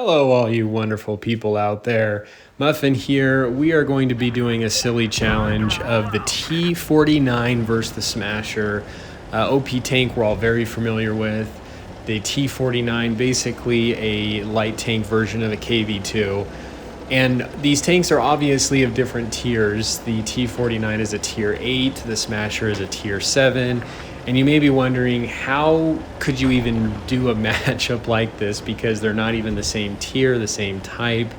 Hello, all you wonderful people out there. Muffin here. We are going to be doing a silly challenge of the T49 versus the Smasher. OP tank we're all very familiar with. The T49, basically a light tank version of a KV2. And these tanks are obviously of different tiers. The T49 is a tier 8, the Smasher is a tier 7. And you may be wondering, how could you even do a matchup like this? Because they're not even the same tier, the same type.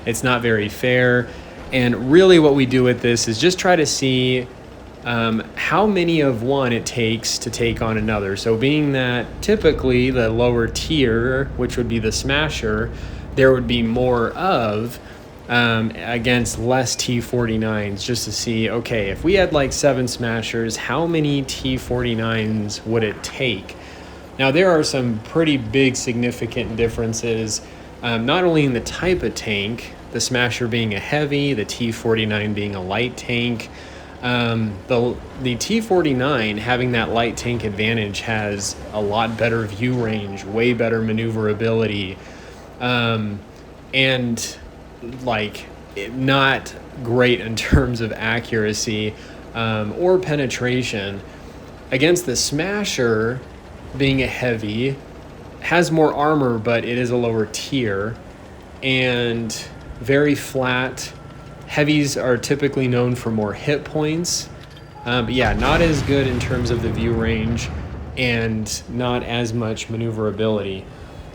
It's not very fair. And really what we do with this is just try to see how many of one it takes to take on another. So being that typically the lower tier, which would be the Smasher, there would be more of against less T49s, just to see, okay, if we had like 7 Smashers, how many T49s would it take? Now, there are some pretty big significant differences, not only in the type of tank, the Smasher being a heavy, the T49 being a light tank. The T49 having that light tank advantage has a lot better view range, way better maneuverability, and like not great in terms of accuracy or penetration. Against the Smasher, being a heavy, has more armor, but it is a lower tier and very flat. Heavies are typically known for more hit points, but yeah, not as good in terms of the view range and not as much maneuverability.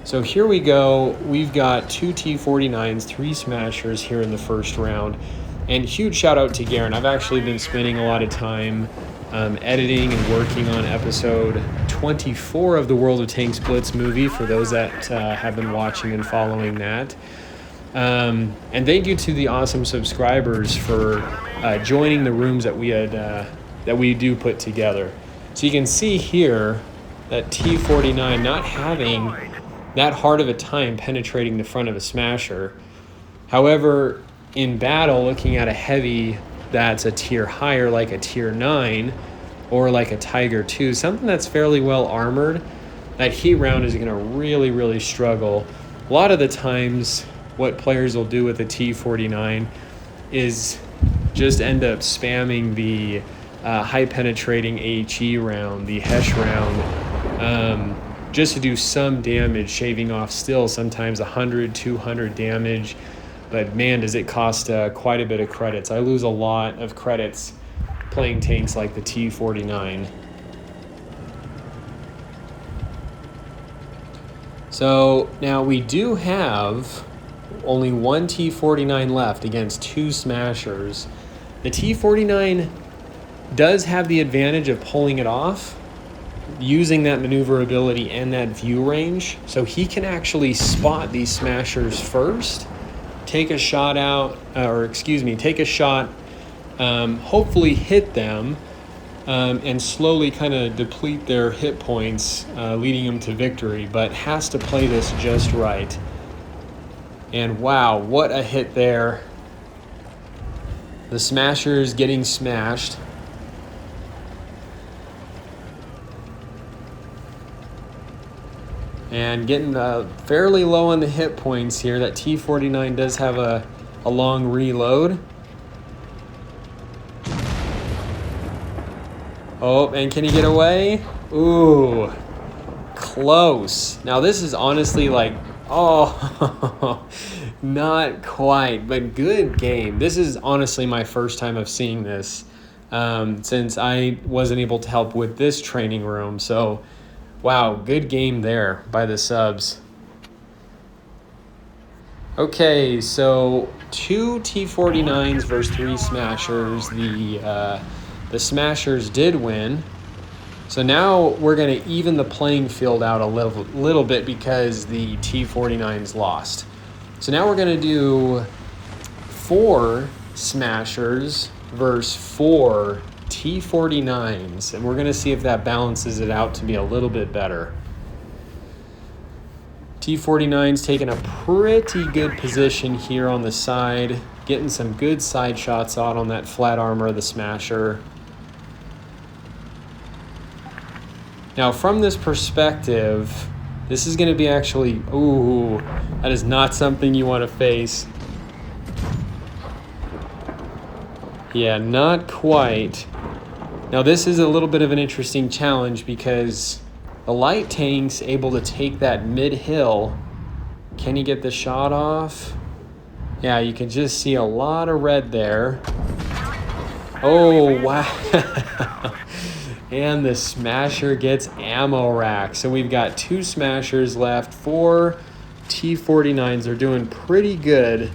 So here we go. We've got 2 T49s, 3 Smashers here in the first round. And huge shout out to Garion. I've actually been spending a lot of time editing and working on episode 24 of the World of Tanks BLITZ movie, for those that have been watching and following that. And thank you to the awesome subscribers for joining the rooms that we do put together. So you can see here that T49 not having that hard of a time penetrating the front of a Smasher. However, in battle, looking at a heavy that's a tier higher, like a tier 9 or like a Tiger 2, something that's fairly well armored, that heat round is going to really struggle. A lot of the times what players will do with the T49 is just end up spamming the high penetrating HE round, the Hesh round, just to do some damage, shaving off still sometimes 100, 200 damage. But man, does it cost quite a bit of credits. I lose a lot of credits playing tanks like the T49. So now we do have only 1 T49 left against 2 Smashers. The T49 does have the advantage of pulling it off, using that maneuverability and that view range, so he can actually spot these Smashers first, take a shot, hopefully hit them, and slowly kind of deplete their hit points, leading them to victory, but has to play this just right. And wow, what a hit there. The Smasher's getting smashed. And getting fairly low on the hit points here. That T49 does have a long reload. Oh, and can he get away? Ooh, close. Now this is honestly like, oh, not quite, but good game. This is honestly my first time of seeing this since I wasn't able to help with this training room. So wow, good game there by the subs. Okay, so 2 T49s versus 3 Smashers. The Smashers did win. So now we're going to even the playing field out a little bit because the T49s lost. So now we're going to do 4 Smashers versus 4 T49s, and we're going to see if that balances it out to be a little bit better. T49's taking a pretty good position here on the side, getting some good side shots out on that flat armor of the Smasher. Now from this perspective, This is going to be actually, ooh, that is not something you want to face. Yeah, not quite. Now this is a little bit of an interesting challenge because the light tank's able to take that mid-hill. Can he get the shot off? Yeah, you can just see a lot of red there. Oh, wow. And the smasher gets ammo rack. So we've got 2 smashers left, 4 T49’s. They're doing pretty good.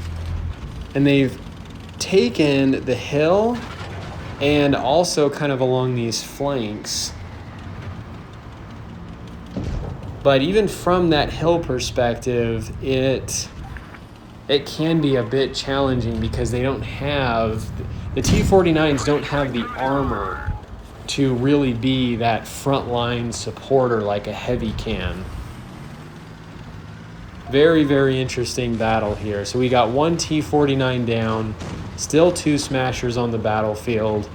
And they've taken the hill and also kind of along these flanks. But even from that hill perspective, it can be a bit challenging because they don't have, the T49’s don't have the armor to really be that frontline supporter like a heavy can. Very, very interesting battle here. So we got 1 T49 down, still 2 smashers on the battlefield.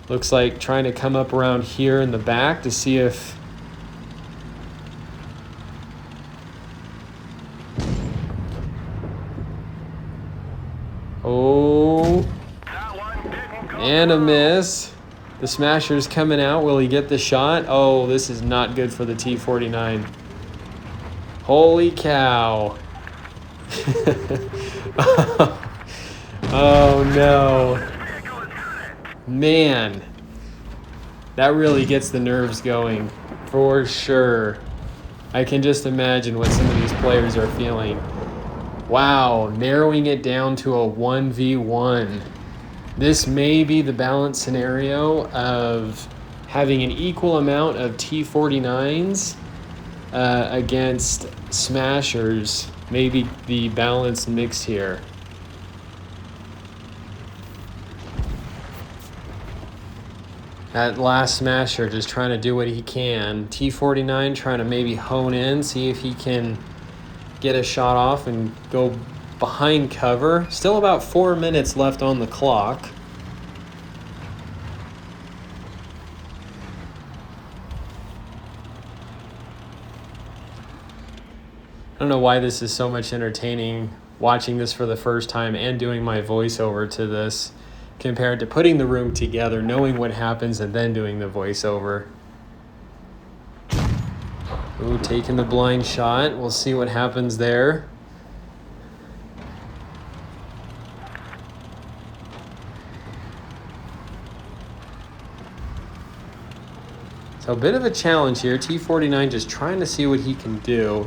Looks like trying to come up around here in the back to see if oh, and a miss. The smasher's coming out. Will he get the shot? Oh, this is not good for the T49. Holy cow. Oh no. Man, that really gets the nerves going for sure. I can just imagine what some of these players are feeling. Wow, narrowing it down to a 1v1. This may be the balanced scenario of having an equal amount of T49s against smashers. Maybe the balanced mix here. That last smasher just trying to do what he can. T49 trying to maybe hone in, see if he can get a shot off and go behind cover. Still about 4 minutes left on the clock. I don't know why this is so much entertaining, watching this for the first time and doing my voiceover to this, compared to putting the room together, knowing what happens, and then doing the voiceover. Ooh, taking the blind shot. We'll see what happens there. So a bit of a challenge here. T49 just trying to see what he can do.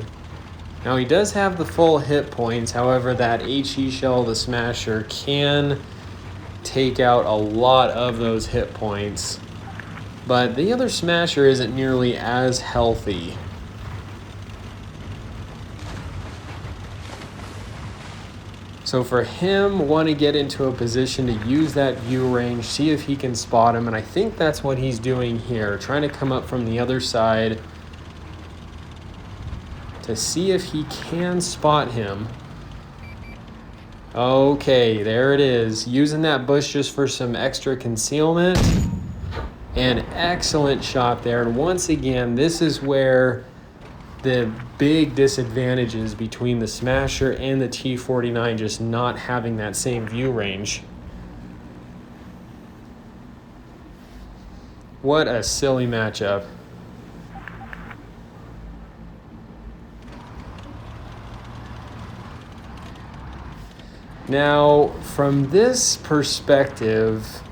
Now he does have the full hit points. However, that HE shell, the smasher, can take out a lot of those hit points. But the other smasher isn't nearly as healthy. So for him, want to get into a position to use that view range, see if he can spot him, and I think that's what he's doing here, trying to come up from the other side to see if he can spot him. Okay, there it is. Using that bush just for some extra concealment. An excellent shot there. And once again, this is where the big disadvantages between the smasher and the T49 just not having that same view range. What a silly matchup. Now, from this perspective,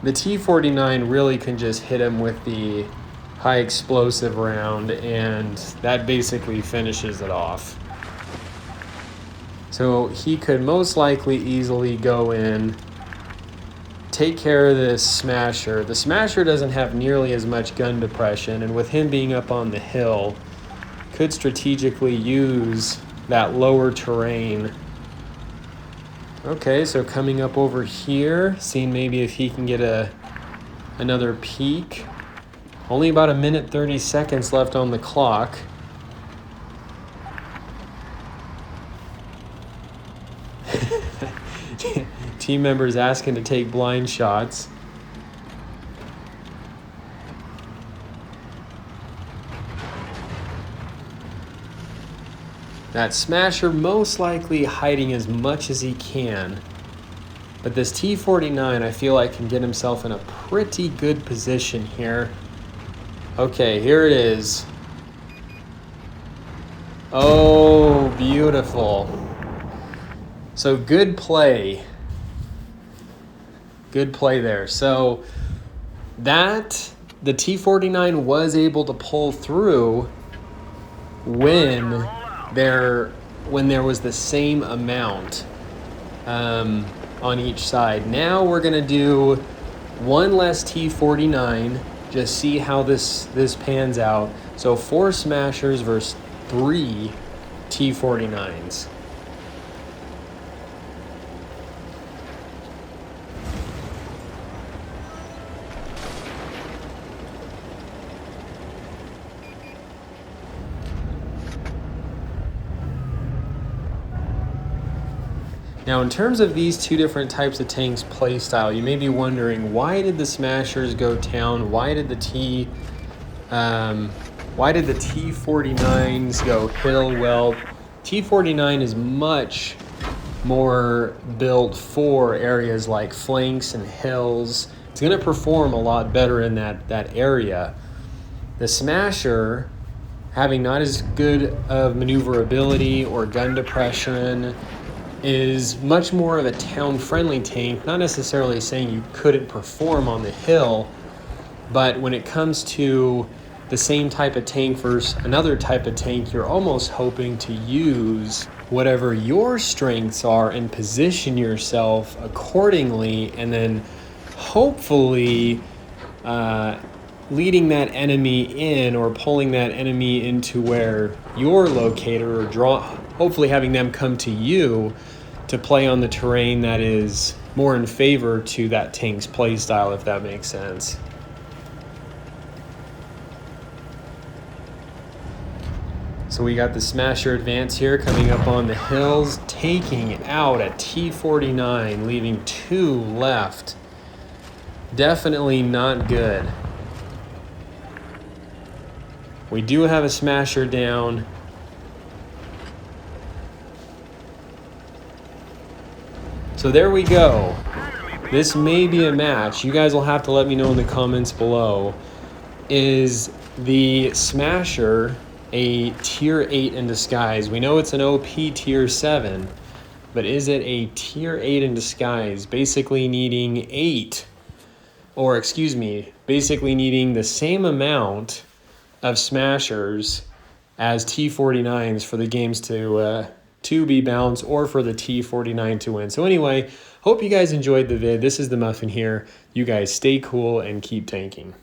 the T49 really can just hit him with the high explosive round, and that basically finishes it off. So he could most likely easily go in, take care of this smasher. The smasher doesn't have nearly as much gun depression, and with him being up on the hill, could strategically use that lower terrain. Okay, so coming up over here, seeing maybe if he can get another peek. Only about 1:30 left on the clock. Team members asking to take blind shots. That Smasher most likely hiding as much as he can. But this T49, I feel like, can get himself in a pretty good position here. Okay, here it is. Oh, beautiful. So good play. Good play there. So that the T49 was able to pull through when there was the same amount on each side. Now we're gonna do one less T49, just see how this pans out. So 4 Smashers versus 3 T49s. Now, in terms of these two different types of tanks playstyle, you may be wondering, why did the Smashers go town? Why did the T49s go hill? Well, T49 is much more built for areas like flanks and hills. It's going to perform a lot better in that area. The Smasher, having not as good of maneuverability or gun depression, is much more of a town-friendly tank. Not necessarily saying you couldn't perform on the hill, but when it comes to the same type of tank versus another type of tank, you're almost hoping to use whatever your strengths are and position yourself accordingly, and then hopefully leading that enemy in or pulling that enemy into where you're located, or hopefully having them come to you to play on the terrain that is more in favor to that tank's play style, if that makes sense. So we got the Smasher advance here coming up on the hills, taking out a T49, leaving 2 left. Definitely not good. We do have a Smasher down. So there we go. This may be a match. You guys will have to let me know in the comments below. Is the Smasher a tier 8 in disguise? We know it's an OP tier 7, but is it a tier 8 in disguise? Basically needing basically needing the same amount of Smashers as T49s for the games to be balanced, or for the T49 to win. So anyway, hope you guys enjoyed the vid. This is the Muffin here. You guys stay cool and keep tanking.